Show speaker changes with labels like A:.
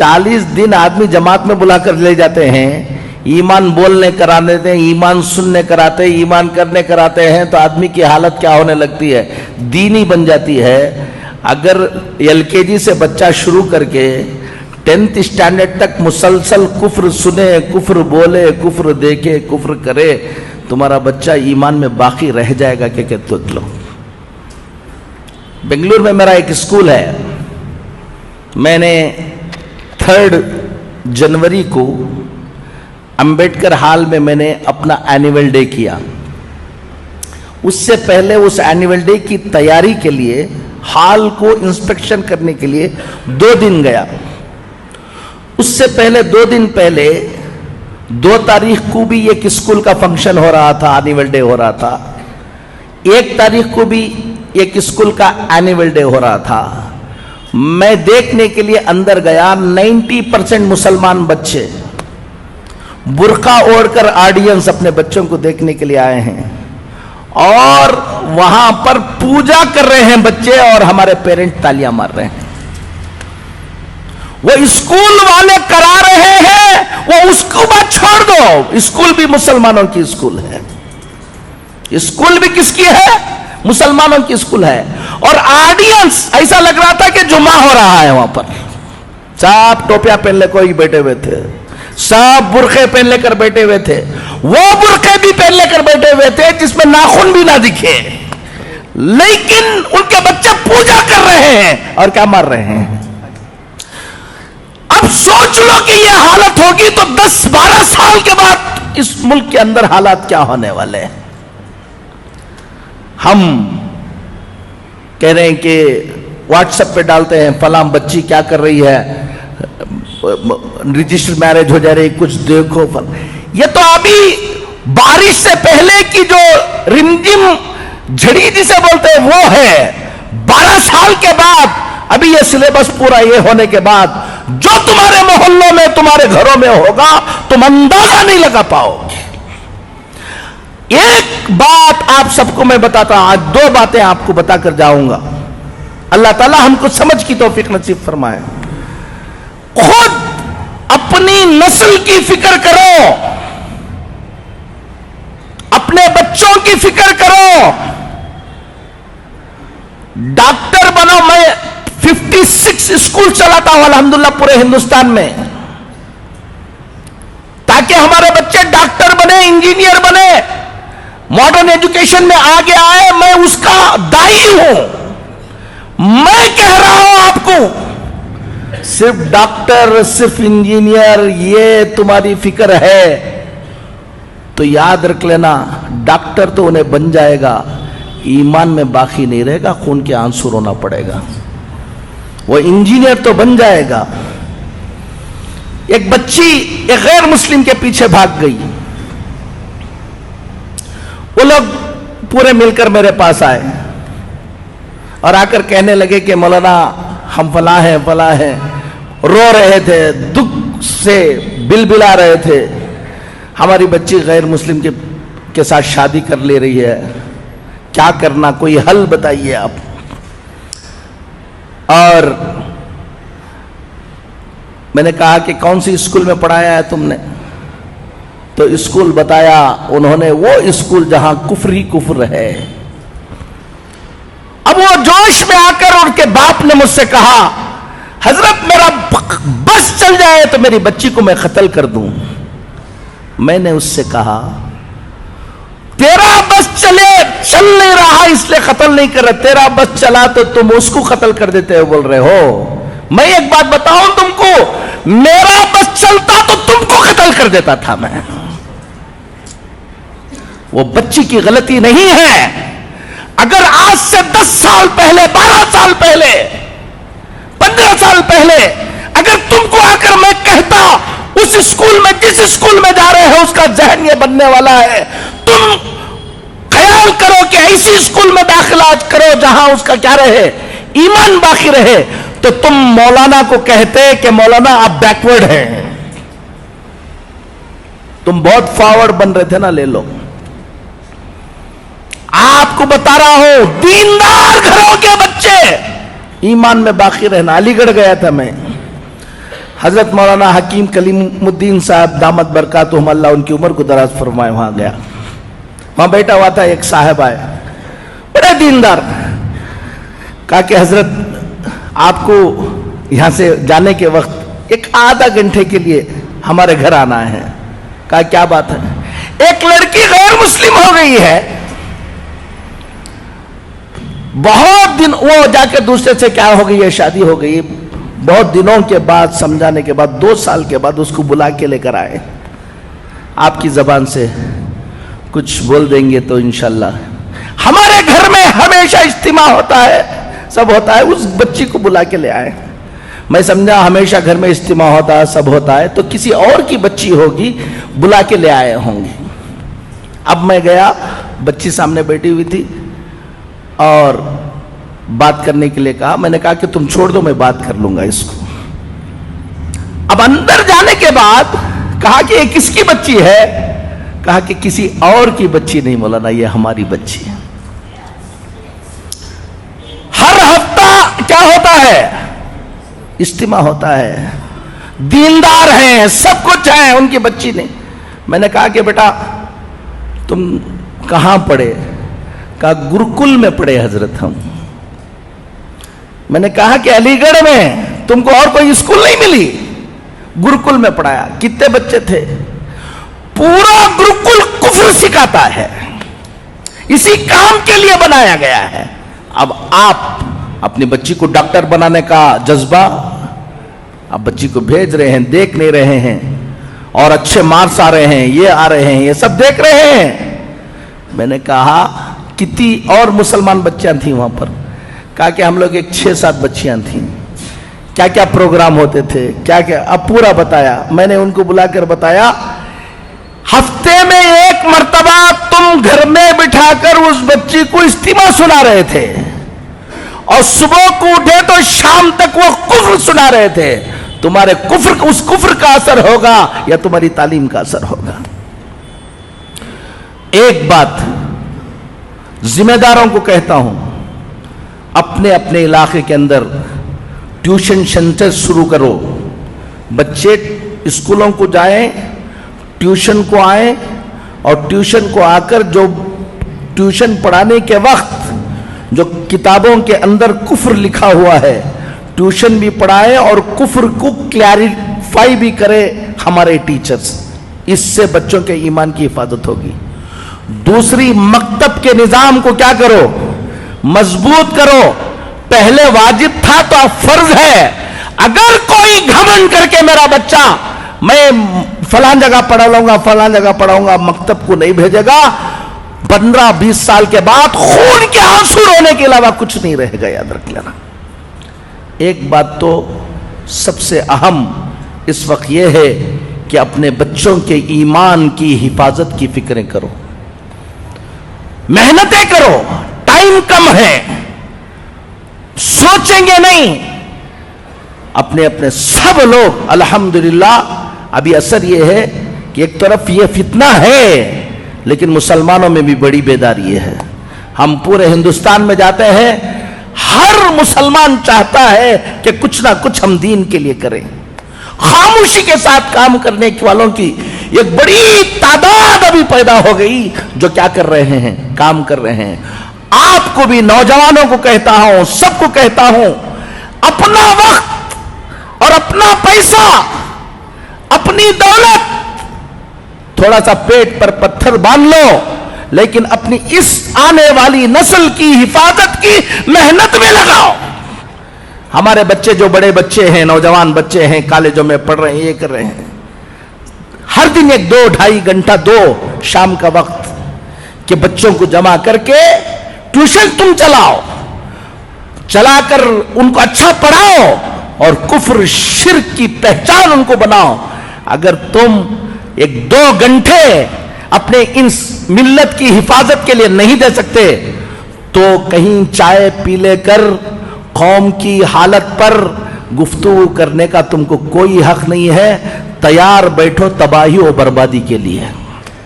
A: 40 दिन आदमी जमात में बुला कर ले जाते हैं, ईमान बोलने करा देते हैं, ईमान सुनने कराते हैं, ईमान करने कराते हैं, तो आदमी की हालत क्या होने लगती है, दीनी बन जाती है। अगर LKG से बच्चा शुरू करके 10th स्टैंडर्ड तक मुसलसल कुफ्र सुने, कुफ्र बोले, कुफ्र देखे, कुफ्र करे, तुम्हारा बच्चा ईमान में बाकी रह जाएगा क्या कहते हो? बेंगलुरु में मेरा एक स्कूल है, मैंने 3 जनवरी को अंबेडकर हॉल में मैंने अपना एनुअल डे किया। उससे पहले उस एनुअल डे की तैयारी के लिए हॉल को इंस्पेक्शन करने के लिए 2 दिन गया। उससे पहले 2 दिन पहले 2 तारीख को भी एक स्कूल का फंक्शन हो रहा था, एनुअल डे हो रहा था। 1 तारीख को भी एक स्कूल का एनुअल डे हो रहा था। मैं देखने के लिए अंदर गया, 90% मुसलमान बच्चे बुर्का ओढ़कर ऑडियंस अपने बच्चों को देखने के लिए आए हैं, और वहां पर पूजा कर रहे हैं बच्चे, और हमारे पेरेंट तालियां मार रहे हैं। वो स्कूल वाले करा रहे हैं, वो उसको बात छोड़ दो, स्कूल भी मुसलमानों की स्कूल है। स्कूल भी किसकी है? मुसलमानों की स्कूल है। और ऑडियंस ऐसा लग रहा था कि जुमा हो रहा है वहां पर। सब टोपियां पहन ले कोई बैठे हुए थे, सब बुरखे पहन लेकर बैठे हुए थे। वो बुरखे भी पहन लेकर बैठे हुए थे जिसमें नाखून भी ना दिखे, लेकिन उनके बच्चे पूजा कर रहे हैं और क्या मार रहे हैं। अब सोच लो कि ये हालत होगी तो 10-12 साल के बाद इस मुल्क के अंदर हालात क्या होने वाले हैं। हम कह रहे हैं कि व्हाट्सएप पे डालते हैं, फलां बच्ची क्या कर रही है, रजिस्टर मैरिज हो जा रही, कुछ देखो। ये तो अभी बारिश से पहले की जो रिमझिम झड़ी जिसे बोलते हैं वो है। 12 साल के बाद अभी ये सिलेबस पूरा ये होने के बाद जो तुम्हारे मोहल्लों में, तुम्हारे घरों में होगा, तुम अंदाजा नहीं लगा पाओगे। एक बात आप सबको मैं बताता हूं, आज 2 बातें आपको बताकर जाऊंगा। अल्लाह ताला हमको समझ की तौफीक नसीब फरमाए। खुद अपनी नस्ल की फिक्र करो, अपने बच्चों की फिक्र करो, डॉक्टर बनो। मैं 56 स्कूल चलाता हूं अल्हम्दुलिल्लाह पूरे हिंदुस्तान में, ताकि हमारे बच्चे डॉक्टर बने, इंजीनियर बने, मॉडर्न एजुकेशन में आगे आए। मैं उसका दाई हूं। मैं कह रहा हूं आपको, सिर्फ डॉक्टर, सिर्फ इंजीनियर ये तुम्हारी फिक्र है तो याद रख लेना, डॉक्टर तो उन्हें बन जाएगा, ईमान में बाकी नहीं रहेगा, खून के आंसू रोना पड़ेगा। वो इंजीनियर तो बन जाएगा। एक बच्ची एक गैर मुस्लिम के पीछे भाग गई। वो लोग पूरे मिलकर मेरे पास आए और आकर कहने लगे कि मौलाना हम फला हैं, रो रहे थे, दुख से बिलबिला रहे थे, हमारी बच्ची गैर मुस्लिम के साथ शादी कर ले रही है, क्या करना, कोई हल बताइए आप। और मैंने कहा कि कौन सी स्कूल में पढ़ाया है तुमने? तो स्कूल बताया उन्होंने, वो स्कूल जहां कुफ्र ही कुफ्र है। अब वो जोश में आकर उनके बाप ने मुझसे कहा, हजरत मेरा बस चल जाए तो मेरी बच्ची को मैं कत्ल कर दूं। मैंने उससे कहा, तेरा बस चल नहीं रहा इसलिए कत्ल नहीं कर रहे, तेरा बस चला तो तुम उसको कत्ल कर देते हो बोल रहे हो। मैं एक बात बताऊं तुमको, मेरा बस चलता तो तुमको कत्ल कर देता था मैं। वो बच्ची की गलती नहीं है। अगर आज से 10 साल पहले, 12 साल पहले, 15 साल पहले अगर तुमको आकर मैं कहता उस स्कूल में, जिस स्कूल में जा रहे हो उसका जहन ये बनने वाला है, तुम ख्याल करो कि ऐसी स्कूल में दाखिला करो जहां उसका क्या रहे, ईमान बाकी रहे, तो तुम मौलाना को कहते कि मौलाना आप बैकवर्ड हैं। तुम बहुत फॉरवर्ड बन रहे थे ना, ले लो। आपको बता रहा हूं, दीनदार घरों के बच्चे ईमान में बाकी रहना। अलीगढ़ गया था मैं, حضرت مولانا حکیم کلیمالدین صاحب دامت برکاتہم اللہ ان کی عمر کو دراز فرمائے، وہاں گیا، وہاں بیٹھا ہوا تھا، ایک صاحب آئے بڑے دیندار، کہا کہ حضرت آپ کو یہاں سے جانے کے وقت ایک آدھا گھنٹے کے لیے ہمارے گھر آنا ہے۔ کہا کیا بات ہے؟ ایک لڑکی غیر مسلم ہو گئی ہے، بہت دن وہ جا کے دوسرے سے کیا ہو گئی ہے، شادی ہو گئی، بہت دنوں کے بعد سمجھانے کے بعد 2 سال کے بعد اس کو بلا کے لے کر آئے، آپ کی زبان سے کچھ بول دیں گے تو انشاءاللہ۔ ہمارے گھر میں ہمیشہ اجتماع ہوتا ہے، سب ہوتا ہے، اس بچی کو بلا کے لے آئے۔ میں سمجھا ہمیشہ گھر میں اجتماع ہوتا ہے، سب ہوتا ہے، تو کسی اور کی بچی ہوگی، بلا کے لے آئے ہوں گے۔ اب میں گیا، بچی سامنے بیٹھی ہوئی تھی اور بات کرنے کے لیے کہا، میں نے کہا کہ تم چھوڑ دو، میں بات کر لوں گا اس کو۔ اب اندر جانے کے بعد کہا کہ یہ کس کی بچی ہے؟ کہا کہ کسی اور کی بچی نہیں مولانا، یہ ہماری بچی ہے۔ ہر ہفتہ کیا ہوتا ہے؟ اجتماع ہوتا ہے، دیندار ہیں، سب کچھ ہیں، ان کی بچی نہیں۔ میں نے کہا کہ بیٹا تم کہاں پڑھے؟ کہا گرکل میں پڑھے حضرت ہم۔ میں نے کہا کہ علی گڑھ میں تم کو اور کوئی اسکول نہیں ملی؟ گرکل میں پڑھایا۔ کتنے بچے تھے؟ پورا گرکل کفر سکھاتا ہے، اسی کام کے لیے بنایا گیا ہے۔ اب آپ اپنی بچی کو ڈاکٹر بنانے کا جذبہ، آپ بچی کو بھیج رہے ہیں، دیکھ نہیں رہے ہیں، اور اچھے مارکس آ رہے ہیں، یہ آ رہے ہیں، یہ سب دیکھ رہے ہیں۔ میں نے کہا کتنی اور مسلمان بچیاں تھیں وہاں پر؟ کہا کہ ہم لوگ ایک 6-7 بچیاں تھیں۔ کیا کیا پروگرام ہوتے تھے، کیا کیا، اب پورا بتایا۔ میں نے ان کو بلا کر بتایا ہفتے میں 1 مرتبہ تم گھر میں بٹھا کر اس بچی کو اجتماع سنا رہے تھے، اور صبح کو اٹھے تو شام تک وہ کفر سنا رہے تھے۔ تمہارے کفر، اس کفر کا اثر ہوگا یا تمہاری تعلیم کا اثر ہوگا؟ ایک بات ذمہ داروں کو کہتا ہوں، اپنے اپنے علاقے کے اندر ٹیوشن سینٹر شروع کرو۔ بچے اسکولوں کو جائیں، ٹیوشن کو آئیں، اور ٹیوشن کو آ کر جو ٹیوشن پڑھانے کے وقت جو کتابوں کے اندر کفر لکھا ہوا ہے، ٹیوشن بھی پڑھائیں اور کفر کو کلیریفائی بھی کرے ہمارے ٹیچرز۔ اس سے بچوں کے ایمان کی حفاظت ہوگی۔ دوسری، مکتب کے نظام کو کیا کرو؟ مضبوط کرو۔ پہلے واجب تھا تو اب فرض ہے۔ اگر کوئی گھمنڈ کر کے میرا بچہ میں فلان جگہ پڑھا لوں گا، فلان جگہ پڑھاؤں گا، مکتب کو نہیں بھیجے گا، 15-20 سال کے بعد خون کے آنسو رونے کے علاوہ کچھ نہیں رہے گا، یاد رکھ لینا۔ ایک بات تو سب سے اہم اس وقت یہ ہے کہ اپنے بچوں کے ایمان کی حفاظت کی فکریں کرو، محنتیں کرو۔ ٹائم کم ہے، سوچیں گے نہیں۔ اپنے اپنے سب لوگ الحمدللہ، ابھی اثر یہ ہے کہ ایک طرف یہ فتنہ ہے، لیکن مسلمانوں میں بھی بڑی بیداری ہے۔ ہم پورے ہندوستان میں جاتے ہیں، ہر مسلمان چاہتا ہے کہ کچھ نہ کچھ ہم دین کے لیے کریں۔ خاموشی کے ساتھ کام کرنے والوں کی ایک بڑی تعداد ابھی پیدا ہو گئی، جو کیا کر رہے ہیں؟ کام کر رہے ہیں۔ آپ کو بھی، نوجوانوں کو کہتا ہوں، سب کو کہتا ہوں، اپنا وقت اور اپنا پیسہ، اپنی دولت، تھوڑا سا پیٹ پر پتھر باندھ لو، لیکن اپنی اس آنے والی نسل کی حفاظت کی محنت میں لگاؤ۔ ہمارے بچے جو بڑے بچے ہیں، نوجوان بچے ہیں، کالجوں میں پڑھ رہے ہیں، یہ کر رہے ہیں، ہر دن 1-2-2.5 گھنٹہ دو شام کا وقت کہ بچوں کو جمع کر کے ٹیوشن تم چلاؤ، چلا کر ان کو اچھا پڑھاؤ اور کفر شرک کی پہچان ان کو بناؤ۔ اگر تم 1-2 گھنٹے اپنے ان ملت کی حفاظت کے لیے نہیں دے سکتے تو کہیں چائے پی لے کر قوم کی حالت پر گفتگو کرنے کا تم کو کوئی حق نہیں ہے۔ تیار بیٹھو تباہی و بربادی کے لیے۔